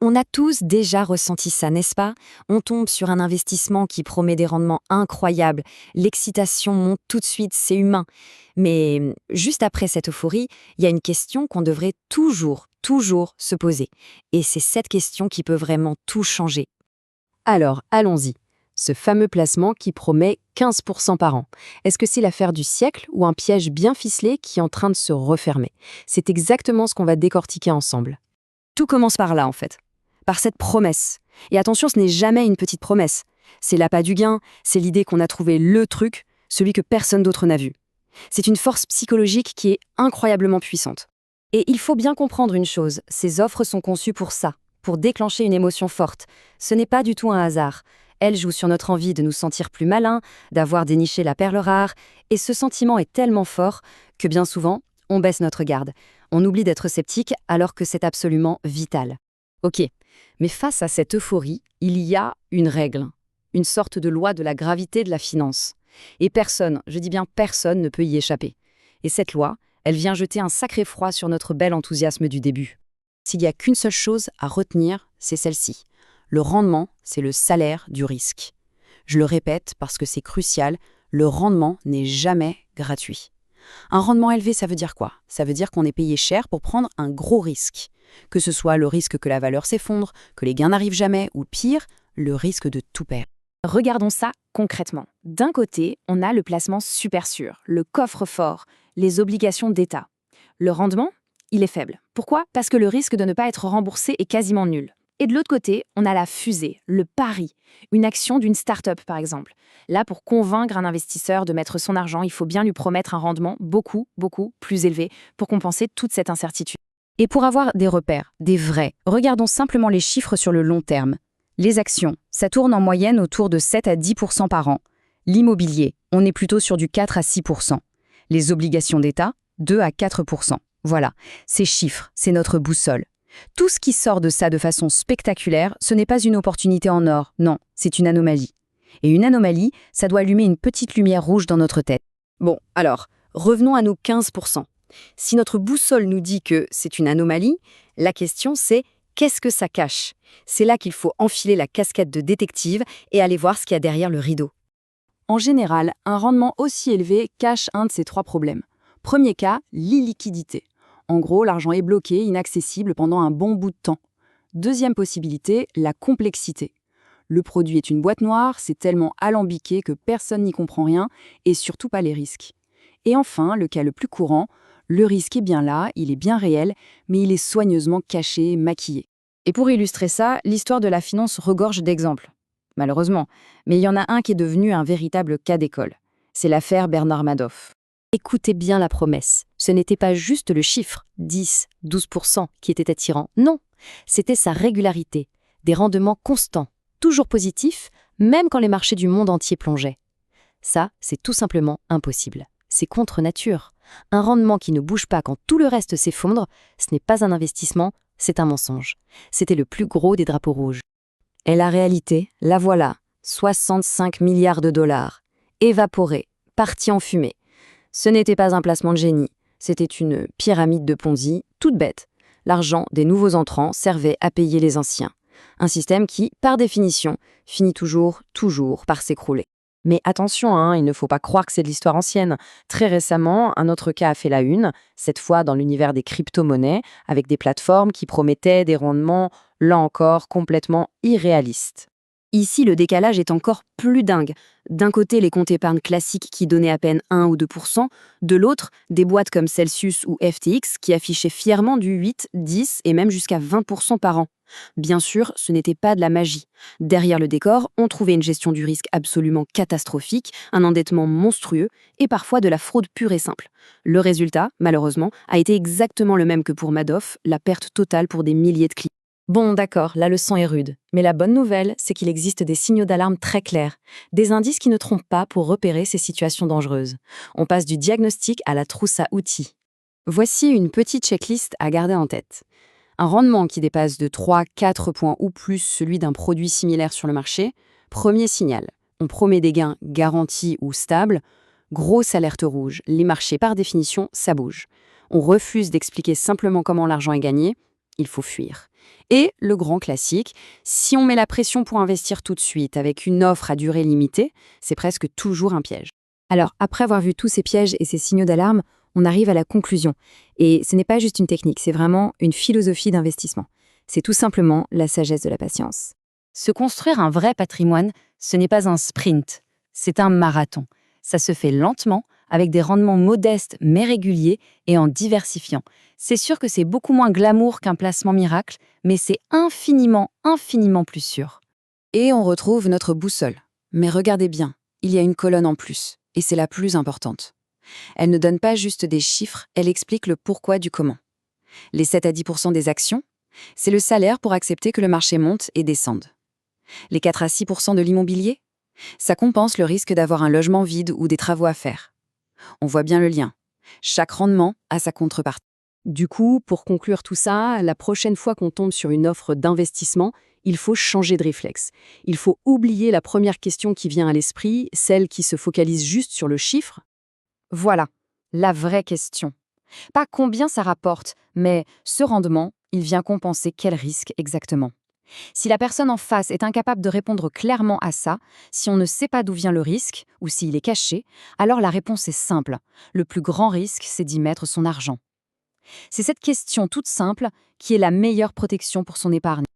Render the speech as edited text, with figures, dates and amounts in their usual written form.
On a tous déjà ressenti ça, n'est-ce pas? On tombe sur un investissement qui promet des rendements incroyables. L'excitation monte tout de suite, c'est humain. Mais juste après cette euphorie, il y a une question qu'on devrait toujours se poser. Et c'est cette question qui peut vraiment tout changer. Alors, allons-y. Ce fameux placement qui promet 15% par an. Est-ce que c'est l'affaire du siècle ou un piège bien ficelé qui est en train de se refermer? C'est exactement ce qu'on va décortiquer ensemble. Tout commence par là, en fait. Par cette promesse. Et attention, ce n'est jamais une petite promesse. C'est l'appât du gain, c'est l'idée qu'on a trouvé le truc, celui que personne d'autre n'a vu. C'est une force psychologique qui est incroyablement puissante. Et il faut bien comprendre une chose, ces offres sont conçues pour ça, pour déclencher une émotion forte. Ce n'est pas du tout un hasard. Elles jouent sur notre envie de nous sentir plus malins, d'avoir déniché la perle rare, et ce sentiment est tellement fort que bien souvent, on baisse notre garde. On oublie d'être sceptique alors que c'est absolument vital. Ok, mais face à cette euphorie, il y a une règle, une sorte de loi de la gravité de la finance. Et personne, je dis bien personne, ne peut y échapper. Et cette loi, elle vient jeter un sacré froid sur notre bel enthousiasme du début. S'il n'y a qu'une seule chose à retenir, c'est celle-ci. Le rendement, c'est le salaire du risque. Je le répète parce que c'est crucial, le rendement n'est jamais gratuit. Un rendement élevé, ça veut dire quoi? Ça veut dire qu'on est payé cher pour prendre un gros risque. Que ce soit le risque que la valeur s'effondre, que les gains n'arrivent jamais, ou pire, le risque de tout perdre. Regardons ça concrètement. D'un côté, on a le placement super sûr, le coffre-fort, les obligations d'État. Le rendement, il est faible. Pourquoi? Parce que le risque de ne pas être remboursé est quasiment nul. Et de l'autre côté, on a la fusée, le pari, une action d'une start-up par exemple. Là, pour convaincre un investisseur de mettre son argent, il faut bien lui promettre un rendement beaucoup plus élevé pour compenser toute cette incertitude. Et pour avoir des repères, des vrais, regardons simplement les chiffres sur le long terme. Les actions, ça tourne en moyenne autour de 7 à 10% par an. L'immobilier, on est plutôt sur du 4 à 6%. Les obligations d'État, 2 à 4%. Voilà, ces chiffres, c'est notre boussole. Tout ce qui sort de ça de façon spectaculaire, ce n'est pas une opportunité en or, non, c'est une anomalie. Et une anomalie, ça doit allumer une petite lumière rouge dans notre tête. Bon, alors, revenons à nos 15%. Si notre boussole nous dit que c'est une anomalie, la question c'est qu'est-ce que ça cache? C'est là qu'il faut enfiler la casquette de détective et aller voir ce qu'il y a derrière le rideau. En général, un rendement aussi élevé cache un de ces trois problèmes. Premier cas, l'illiquidité. En gros, l'argent est bloqué, inaccessible pendant un bon bout de temps. Deuxième possibilité, la complexité. Le produit est une boîte noire, c'est tellement alambiqué que personne n'y comprend rien, et surtout pas les risques. Et enfin, le cas le plus courant, le risque est bien là, il est bien réel, mais il est soigneusement caché, maquillé. Et pour illustrer ça, l'histoire de la finance regorge d'exemples. Malheureusement, mais il y en a un qui est devenu un véritable cas d'école. C'est l'affaire Bernard Madoff. Écoutez bien la promesse. Ce n'était pas juste le chiffre, 10, 12%, qui était attirant. Non, c'était sa régularité, des rendements constants, toujours positifs, même quand les marchés du monde entier plongeaient. Ça, c'est tout simplement impossible. C'est contre nature. Un rendement qui ne bouge pas quand tout le reste s'effondre, ce n'est pas un investissement, c'est un mensonge. C'était le plus gros des drapeaux rouges. Et la réalité, la voilà, 65 milliards de dollars, évaporés, partis en fumée. Ce n'était pas un placement de génie, c'était une pyramide de Ponzi, toute bête. L'argent des nouveaux entrants servait à payer les anciens. Un système qui, par définition, finit toujours par s'écrouler. Mais attention, il ne faut pas croire que c'est de l'histoire ancienne. Très récemment, un autre cas a fait la une, cette fois dans l'univers des crypto-monnaies, avec des plateformes qui promettaient des rendements, là encore, complètement irréalistes. Ici, le décalage est encore plus dingue. D'un côté, les comptes épargne classiques qui donnaient à peine 1 ou 2%, de l'autre, des boîtes comme Celsius ou FTX qui affichaient fièrement du 8, 10 et même jusqu'à 20% par an. Bien sûr, ce n'était pas de la magie. Derrière le décor, on trouvait une gestion du risque absolument catastrophique, un endettement monstrueux et parfois de la fraude pure et simple. Le résultat, malheureusement, a été exactement le même que pour Madoff, la perte totale pour des milliers de clients. Bon, d'accord, la leçon est rude. Mais la bonne nouvelle, c'est qu'il existe des signaux d'alarme très clairs, des indices qui ne trompent pas pour repérer ces situations dangereuses. On passe du diagnostic à la trousse à outils. Voici une petite checklist à garder en tête. Un rendement qui dépasse de 3-4 points ou plus celui d'un produit similaire sur le marché, premier signal. On promet des gains garantis ou stables. Grosse alerte rouge, les marchés par définition, ça bouge. On refuse d'expliquer simplement comment l'argent est gagné. il faut fuir. Et le grand classique, si on met la pression pour investir tout de suite avec une offre à durée limitée, c'est presque toujours un piège. Alors, après avoir vu tous ces pièges et ces signaux d'alarme, on arrive à la conclusion. Et ce n'est pas juste une technique, c'est vraiment une philosophie d'investissement. C'est tout simplement la sagesse de la patience. Se construire un vrai patrimoine, ce n'est pas un sprint, c'est un marathon. Ça se fait lentement, avec des rendements modestes mais réguliers et en diversifiant. C'est sûr que c'est beaucoup moins glamour qu'un placement miracle, mais c'est infiniment, infiniment plus sûr. Et on retrouve notre boussole. Mais regardez bien, il y a une colonne en plus, et c'est la plus importante. Elle ne donne pas juste des chiffres, elle explique le pourquoi du comment. Les 7 à 10% des actions, c'est le salaire pour accepter que le marché monte et descende. Les 4 à 6% de l'immobilier, ça compense le risque d'avoir un logement vide ou des travaux à faire. On voit bien le lien. Chaque rendement a sa contrepartie. Du coup, pour conclure tout ça, la prochaine fois qu'on tombe sur une offre d'investissement, il faut changer de réflexe. Il faut oublier la première question qui vient à l'esprit, celle qui se focalise juste sur le chiffre. Voilà, la vraie question. Pas combien ça rapporte, mais ce rendement, il vient compenser quel risque exactement. Si la personne en face est incapable de répondre clairement à ça, si on ne sait pas d'où vient le risque, ou s'il est caché, alors la réponse est simple. Le plus grand risque, c'est d'y mettre son argent. C'est cette question toute simple qui est la meilleure protection pour son épargne.